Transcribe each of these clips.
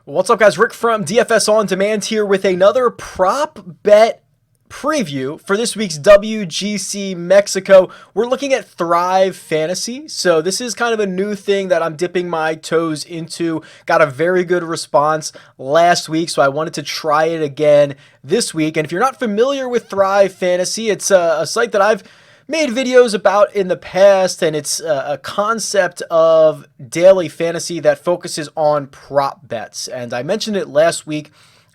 What's up, guys? Rick from DFS On Demand here with another prop bet preview for this week's WGC Mexico. We're looking at ThriveFantasy. So this is kind of a new thing that I'm dipping my toes into. Got a very good response last week, so I wanted to try it again this week. And if you're not familiar with ThriveFantasy, it's a site that I've made videos about in the past, and it's a concept of daily fantasy that focuses on prop bets. And I mentioned it last week,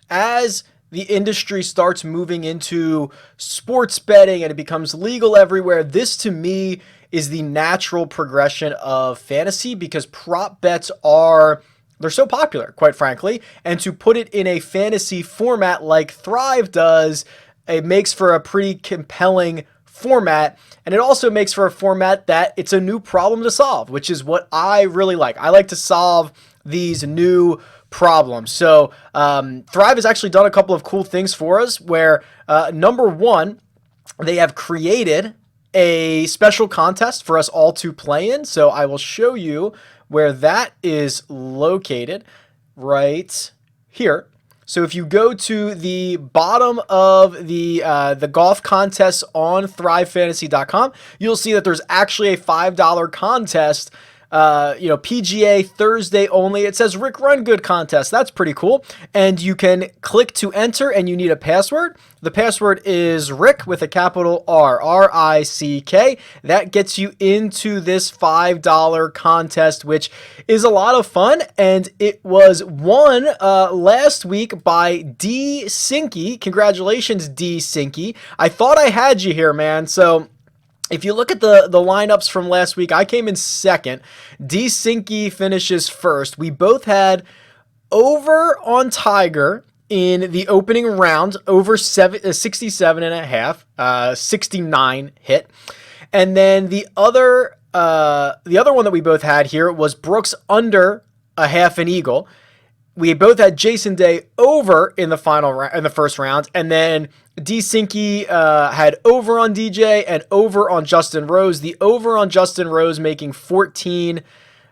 as the industry starts moving into sports betting and it becomes legal everywhere, this to me is the natural progression of fantasy, because prop bets they're so popular, quite frankly. And to put it in a fantasy format like Thrive does, it makes for a pretty compelling format, and it also makes for a format that it's a new problem to solve, which is what I really like. I like to solve these new problems. So Thrive has actually done a couple of cool things for us, where number one, they have created a special contest for us all to play in. So I will show you where that is located right here. So if you go to the bottom of the golf contests on ThriveFantasy.com, you'll see that there's actually a $5 contest. PGA Thursday only. It says RickRunGood contest. That's pretty cool. And you can click to enter, and you need a password. The password is Rick with a capital R, R-I-C-K. That gets you into this $5 contest, which is a lot of fun. And it was won last week by D. Sinky. Congratulations, D. Sinky. I thought I had you here, man. So if you look at the lineups from last week, I came in second. D. Sinky finishes first. We both had over on Tiger in the opening round, over 67.5, 69 hit. And then the other one that we both had here was Brooks under a half an eagle. We both had Jason Day over in the first round, and then D. Sinky had over on DJ and over on Justin Rose. The over on Justin Rose making 13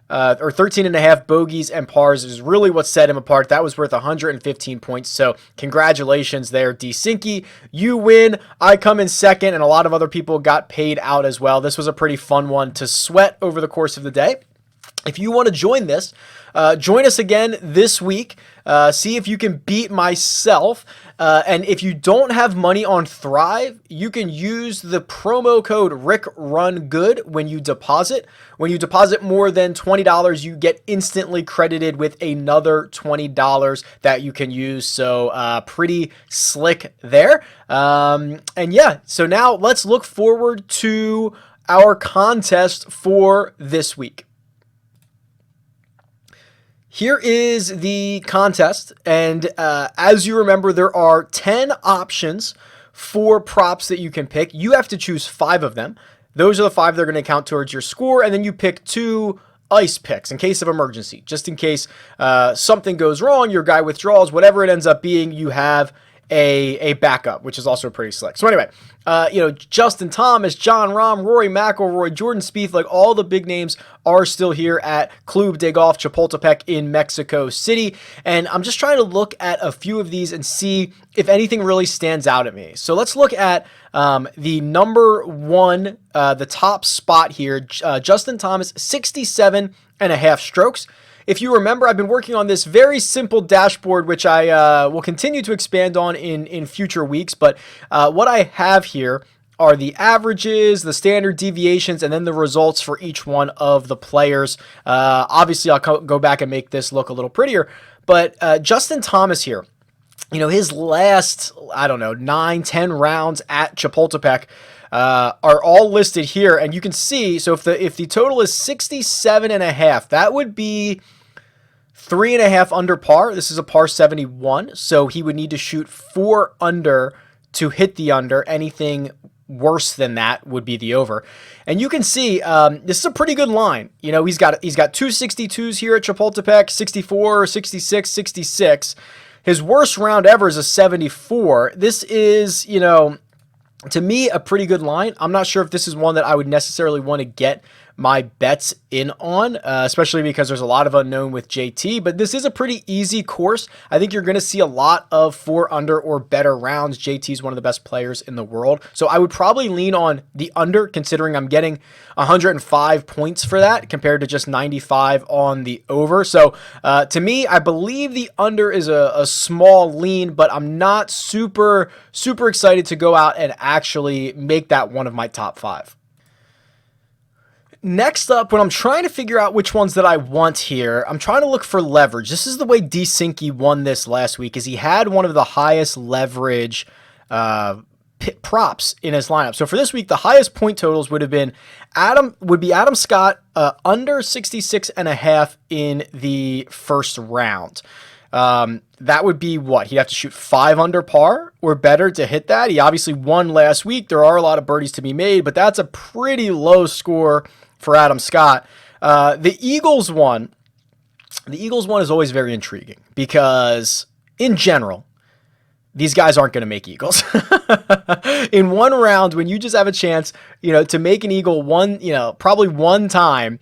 and a half bogeys and pars is really what set him apart. That was worth 115 points. So congratulations there, D. Sinky. You win. I come in second, and a lot of other people got paid out as well. This was a pretty fun one to sweat over the course of the day. If you want to join this, join us again this week. See if you can beat myself. And if you don't have money on Thrive, you can use the promo code RickRunGood when you deposit. When you deposit more than $20, you get instantly credited with another $20 that you can use. So pretty slick there. And yeah, so now let's look forward to our contest for this week. Here is the contest, and as you remember, there are 10 options for props that you can pick. You have to choose 5 of them. Those are the 5 that are going to count towards your score, and then you pick 2 ice picks in case of emergency. Just in case something goes wrong, your guy withdraws, whatever it ends up being, you have a backup, which is also pretty slick. So anyway, Justin Thomas, John Rahm, Rory McIlroy, Jordan Spieth, like all the big names are still here at Club de Golf Chapultepec in Mexico City. And I'm just trying to look at a few of these and see if anything really stands out at me. So let's look at the number one, the top spot here, Justin Thomas, 67.5 strokes. If you remember, I've been working on this very simple dashboard, which I will continue to expand on in future weeks. But what I have here are the averages, the standard deviations, and then the results for each one of the players. Obviously, I'll go back and make this look a little prettier. But Justin Thomas here, his last, 9-10 rounds at Chapultepec are all listed here. And you can see, so if the total is 67.5, that would be 3.5 under par. This is a par 71, so he would need to shoot 4 under to hit the under. Anything worse than that would be the over. And you can see this is a pretty good line. He's got 262s here at Chapultepec, 64, 66, 66. His worst round ever is a 74. This is, to me, a pretty good line. I'm not sure if this is one that I would necessarily want to get my bets in on, especially because there's a lot of unknown with JT, but this is a pretty easy course. I think you're going to see a lot of 4 under or better rounds. JT is one of the best players in the world. So I would probably lean on the under, considering I'm getting 105 points for that compared to just 95 on the over. So to me, I believe the under is a small lean, but I'm not super excited to go out and actually make that one of my top 5. Next up, when I'm trying to figure out which ones that I want here, I'm trying to look for leverage. This is the way D-Sinky won this last week, is he had one of the highest leverage props in his lineup. So for this week, the highest point totals would be Adam Scott under 66.5 in the first round. That would be what? He'd have to shoot 5 under par or better to hit that. He obviously won last week. There are a lot of birdies to be made, but that's a pretty low score for Adam Scott. The Eagles one is always very intriguing because in general, these guys aren't going to make eagles. In one round, when you just have a chance, to make an eagle probably one time,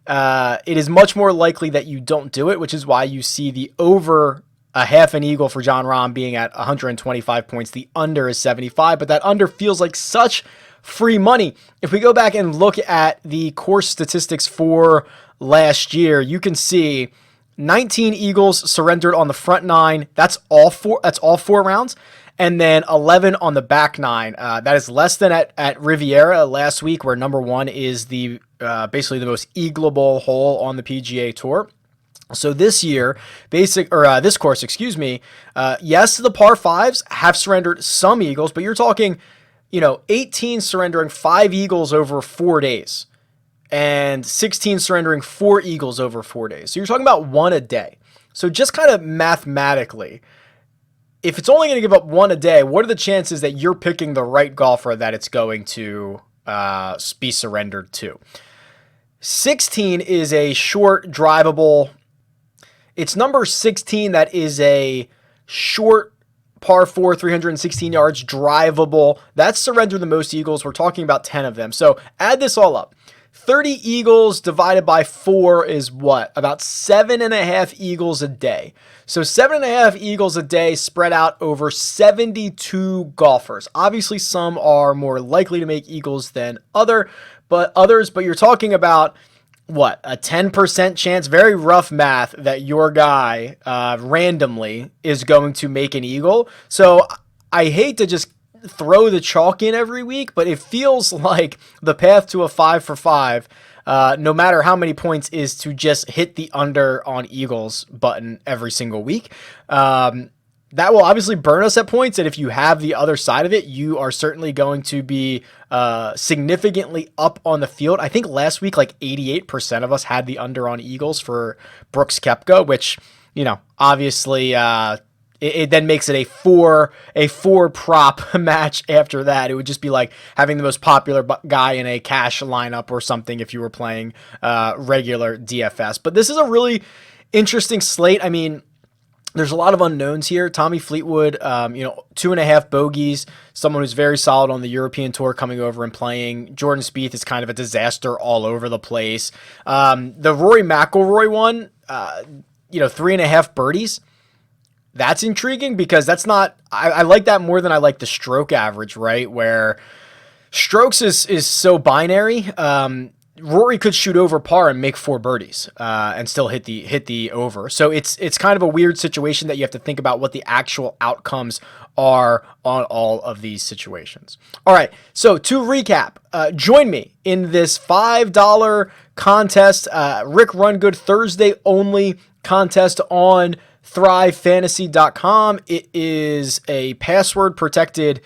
it is much more likely that you don't do it, which is why you see the over a half an eagle for Jon Rahm being at 125 points. The under is 75, but that under feels like such free money. If we go back and look at the course statistics for last year, you can see 19 eagles surrendered on the front 9. That's all 4 rounds. And then 11 on the back 9. That is less than at Riviera last week, where number 1 is the basically the most eagleable hole on the PGA Tour. So this course, yes, the par 5s have surrendered some eagles, but you're talking, 18 surrendering 5 eagles over 4 days and 16 surrendering 4 eagles over 4 days. So you're talking about 1 a day. So just kind of mathematically, if it's only going to give up 1 a day, what are the chances that you're picking the right golfer that it's going to be surrendered to? 16 is a short, drivable. It's number 16 that is a short par 4, 316 yards, drivable. That's surrendered the most eagles. We're talking about 10 of them. So add this all up. 30 eagles divided by 4 is what? About 7.5 eagles a day. So 7.5 eagles a day spread out over 72 golfers. Obviously, some are more likely to make eagles than others, but you're talking about what? A 10% chance, very rough math, that your guy randomly is going to make an eagle. So I hate to just throw the chalk in every week, but it feels like the path to a 5 for 5, no matter how many points, is to just hit the under on eagles button every single week. That will obviously burn us at points, and if you have the other side of it, you are certainly going to be significantly up on the field. I think last week, like 88% of us had the under on eagles for Brooks Koepka, which, obviously it then makes it a four prop match after that. It would just be like having the most popular guy in a cash lineup or something if you were playing regular DFS. But this is a really interesting slate. I mean, there's a lot of unknowns here. Tommy Fleetwood, 2.5 bogeys, someone who's very solid on the European Tour coming over and playing. Jordan Spieth is kind of a disaster all over the place. The Rory McIlroy one, 3.5 birdies. That's intriguing because that's not, I like that more than I like the stroke average, right? Where strokes is so binary. Rory could shoot over par and make 4 birdies and still hit the over. So it's kind of a weird situation that you have to think about what the actual outcomes are on all of these situations. All right, so to recap, join me in this $5 contest, RickRunGood Thursday only contest on ThriveFantasy.com. It is a password protected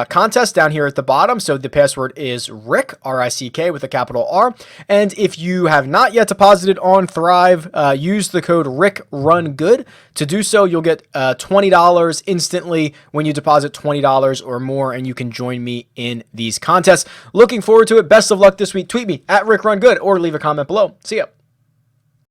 contest down here at the bottom. So the password is Rick, R-I-C-K, with a capital R. And if you have not yet deposited on Thrive, use the code RickRunGood. To do so, you'll get $20 instantly when you deposit $20 or more, and you can join me in these contests. Looking forward to it. Best of luck this week. Tweet me at RickRunGood or leave a comment below. See ya.